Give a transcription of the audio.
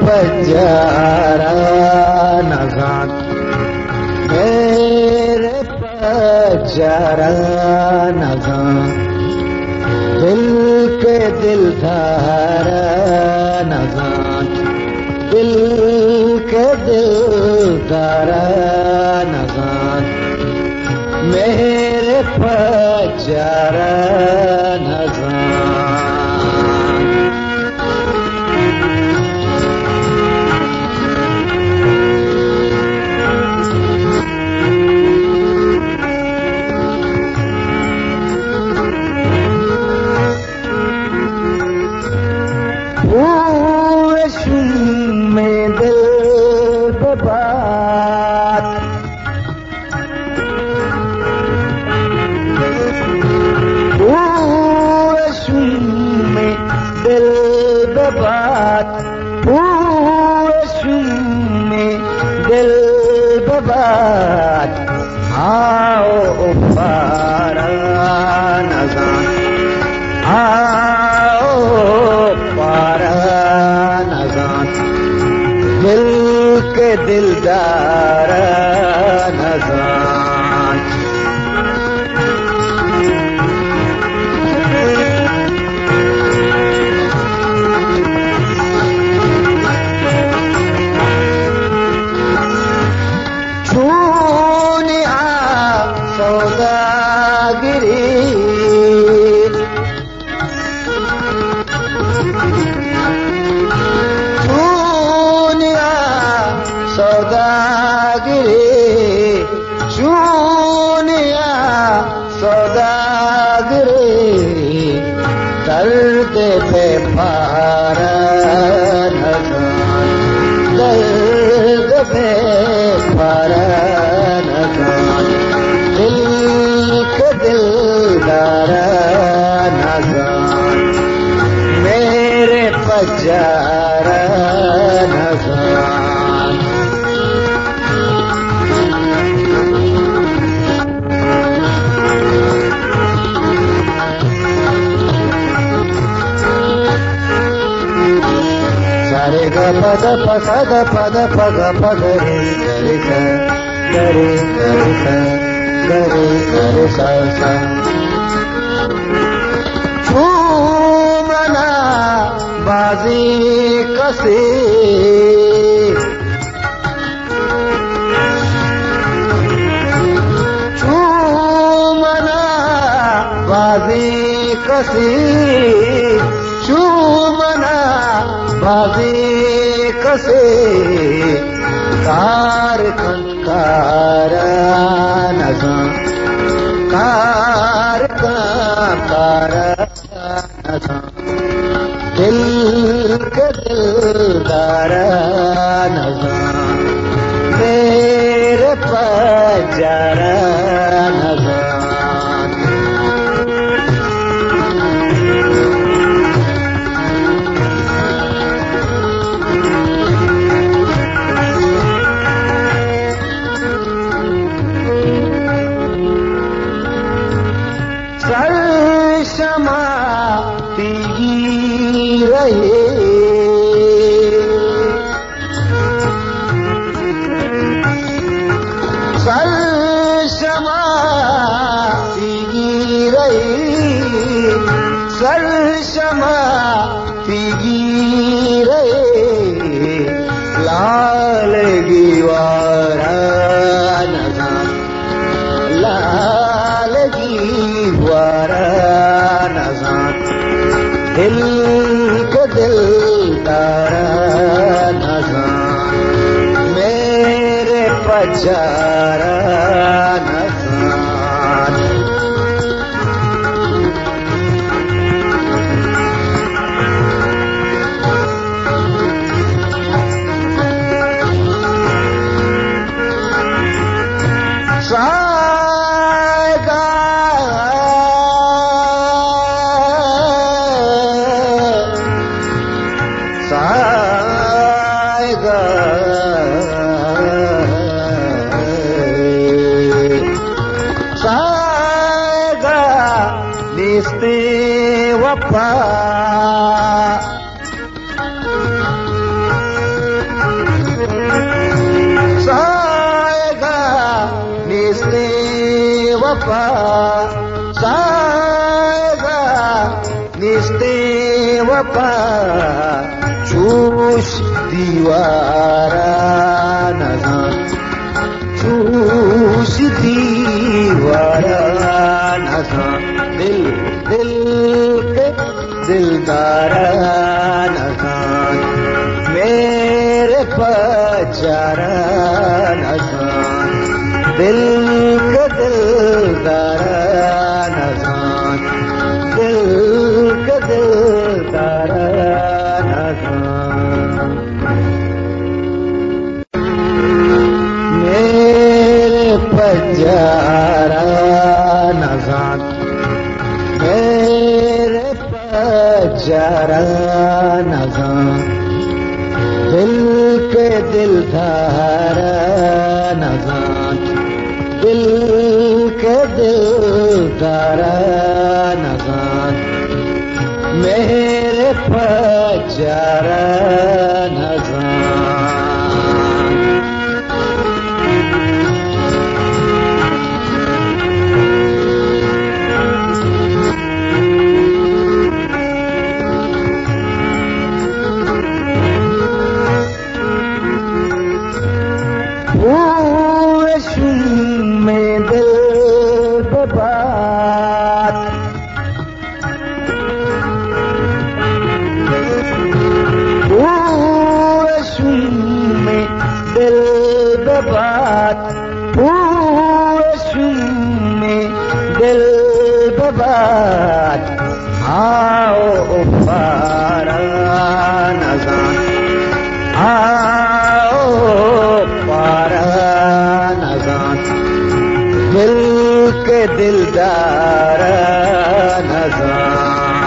पजारा नजान, मेरे पजारा नजान, दिल के दिलदारा नजान, दिल के दिलदारा नजान, मेरे पजारा नजान। में दिल बात, में दिल बात, में दिल बात, आओ पारा नजान, आओ पारा नजान, दिल के दिलदार नजान। चूनिया सौदागिरी, सौदागिरी, चूनिया सौदागिरी, दर्द पे पारा नजान, दर्द पे पारा नजान, दिल के दिलदारा नजान, मेरे पजारा नजान। रे ग पद पद पद पग पग रे रे ग रे रे रे सा सा, झूमना बाजी कसे, झूमना बाजी कसे, झूमना बाजी कसे, कार कंकारा नजान, कार कंकारा नजान, दिल के दिलदारा नजान, मेरे पजारा नजान। समाती रहे, सर समाती रहे, सर समाती रहे, लाल गीवारा नजान, लाल गीवारा नजान, दिल के दिलदारा नजान, मेरे पजारा नजान। साएगा बेवफा चूस दीवारा नजान चूस दीवारा नजान दिल दिल के दिलदारा नजान मेरे पचारा नजान दिल के दिलदारा नजान दिल के दिलदारा नजान मेरे पचारा नजान मेरे पचारा नजान दिल के दिलदारा नजान दिल के दिलदारा नजान मेरे पचारा नजान में दिल बबाद में दिल बबाद में दिल बबाद आओ पारा नजान आओ पारा नजान दिल के दिलदारा नजान